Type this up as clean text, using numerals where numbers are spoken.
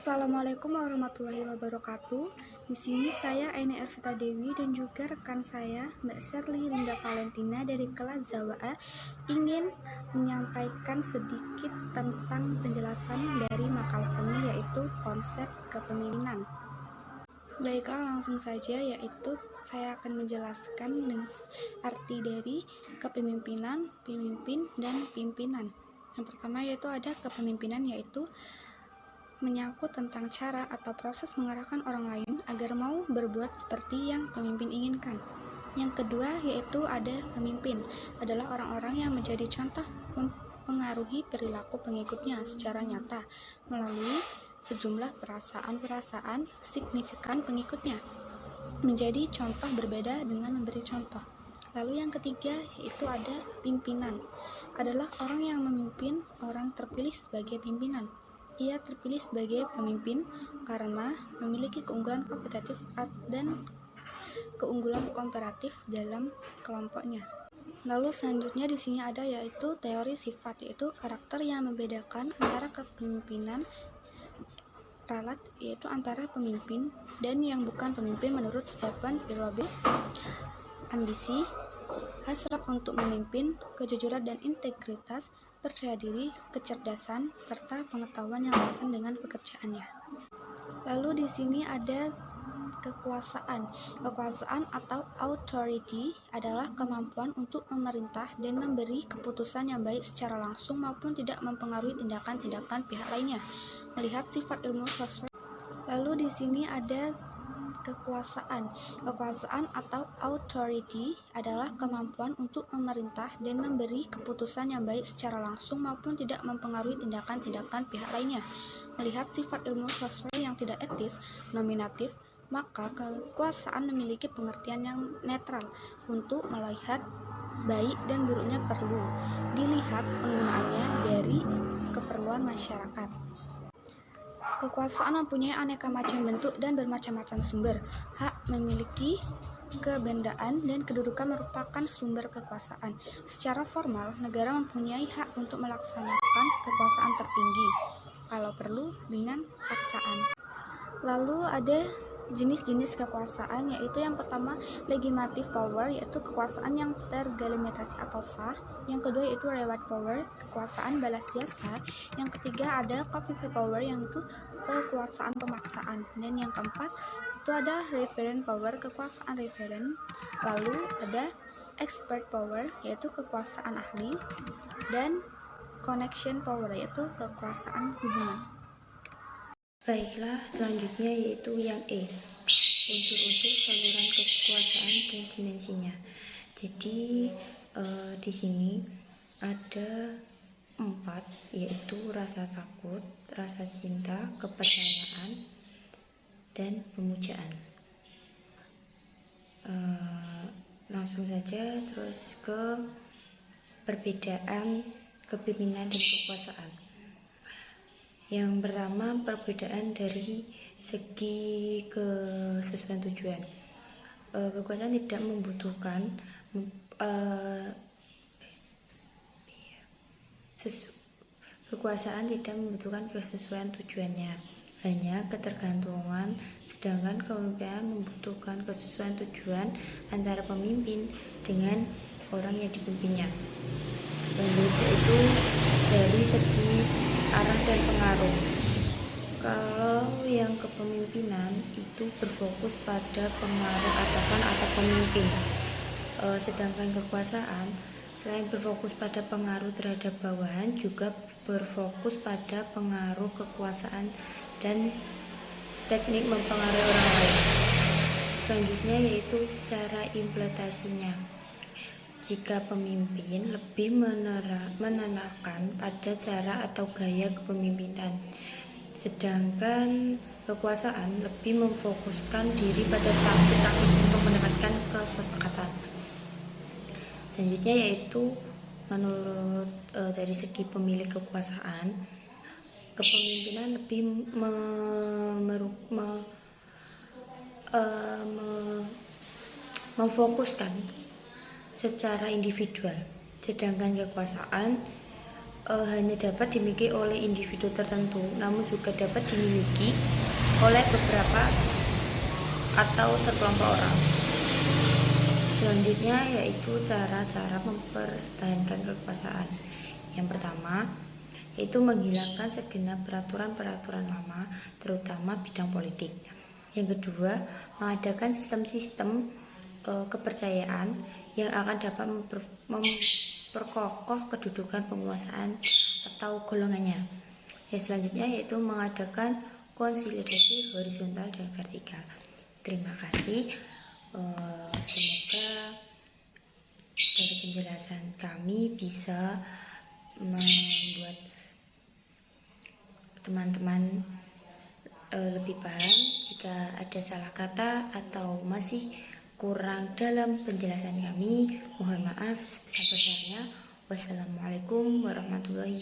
Assalamualaikum warahmatullahi wabarakatuh. Di sini saya Aini Ervita Dewi dan juga rekan saya Mbak Sherly Linda Valentina dari kelas Zawa'ar ingin menyampaikan sedikit tentang penjelasan dari makalah kami, yaitu konsep kepemimpinan. Baiklah, langsung saja, yaitu saya akan menjelaskan arti dari kepemimpinan, pemimpin, dan pimpinan. Yang pertama yaitu ada kepemimpinan, yaitu menyangkut tentang cara atau proses mengarahkan orang lain agar mau berbuat seperti yang pemimpin inginkan. Yang kedua yaitu ada pemimpin, adalah orang-orang yang menjadi contoh mempengaruhi perilaku pengikutnya secara nyata melalui sejumlah perasaan-perasaan signifikan pengikutnya. Menjadi contoh berbeda dengan memberi contoh. Lalu yang ketiga yaitu ada pimpinan, adalah orang yang memimpin orang terpilih sebagai pimpinan. Ia terpilih sebagai pemimpin karena memiliki keunggulan kompetitif dan keunggulan komparatif dalam kelompoknya. Lalu selanjutnya di sini ada yaitu teori sifat, yaitu karakter yang membedakan antara kepemimpinan ralat, yaitu antara pemimpin dan yang bukan pemimpin menurut Stephen Pirobin. Ambisi, hasrat untuk memimpin, kejujuran dan integritas, percaya diri, kecerdasan, serta pengetahuan yang relevan dengan pekerjaannya. Lalu di sini ada kekuasaan. Kekuasaan atau authority adalah kemampuan untuk memerintah dan memberi keputusan yang baik secara langsung maupun tidak mempengaruhi tindakan-tindakan pihak lainnya. Melihat sifat ilmu sosial. Lalu di sini ada kekuasaan. Kekuasaan atau authority adalah kemampuan untuk memerintah dan memberi keputusan yang baik secara langsung maupun tidak mempengaruhi tindakan-tindakan pihak lainnya. Melihat sifat ilmu sosial yang tidak etis, nominatif, maka kekuasaan memiliki pengertian yang netral. Untuk melihat baik dan buruknya perlu dilihat penggunaannya dari keperluan masyarakat. Kekuasaan mempunyai aneka macam bentuk dan bermacam-macam sumber. Hak memiliki kebendaan dan kedudukan merupakan sumber kekuasaan. Secara formal, negara mempunyai hak untuk melaksanakan kekuasaan tertinggi, kalau perlu dengan paksaan. Lalu ada jenis-jenis kekuasaan, yaitu yang pertama legislative power, yaitu kekuasaan yang tergelimitasi atau sah. Yang kedua yaitu reward power, kekuasaan balas jasa. Yang ketiga ada coercive power, yang itu kekuasaan pemaksaan. Dan yang keempat itu ada referent power, kekuasaan referen. Lalu ada expert power, yaitu kekuasaan ahli. Dan connection power, yaitu kekuasaan hubungan. Baiklah, selanjutnya yaitu yang E, unsur-unsur saluran kekuasaan dan dimensinya. Jadi di sini ada 4, yaitu rasa takut, rasa cinta, kepercayaan, dan pemujaan. Langsung saja terus ke perbedaan kepemimpinan dan kekuasaan. Yang pertama, perbedaan dari segi kesesuaian tujuan. Kekuasaan tidak membutuhkan kekuasaan tidak membutuhkan kesesuaian tujuannya, hanya ketergantungan, sedangkan kepemimpinan membutuhkan kesesuaian tujuan antara pemimpin dengan orang yang dipimpinnya. Selanjutnya itu dari segi arah dan pengaruh. Kalau yang kepemimpinan itu berfokus pada pengaruh atasan atau pemimpin, sedangkan kekuasaan selain berfokus pada pengaruh terhadap bawahan, juga berfokus pada pengaruh kekuasaan dan teknik mempengaruhi orang lain. Selanjutnya yaitu cara implementasinya. Jika pemimpin lebih menekankan pada cara atau gaya kepemimpinan, sedangkan kekuasaan lebih memfokuskan diri pada taktik-taktik untuk mendapatkan kesepakatan. Selanjutnya yaitu menurut dari segi pemilik kekuasaan, kepemimpinan lebih memfokuskan secara individual, sedangkan kekuasaan hanya dapat dimiliki oleh individu tertentu, namun juga dapat dimiliki oleh beberapa atau sekelompok orang. Selanjutnya yaitu cara-cara mempertahankan kekuasaan. Yang pertama yaitu menghilangkan segenap peraturan-peraturan lama, terutama bidang politik. Yang kedua, mengadakan sistem-sistem kepercayaan yang akan dapat memperkokoh kedudukan penguasaan atau golongannya. Yang selanjutnya yaitu mengadakan konsolidasi horizontal dan vertikal. Terima kasih. Semoga dari penjelasan kami bisa membuat teman-teman lebih paham. Jika ada salah kata atau masih kurang dalam penjelasan kami, mohon maaf sebesar-besarnya. Wassalamualaikum warahmatullahi wabarakatuh.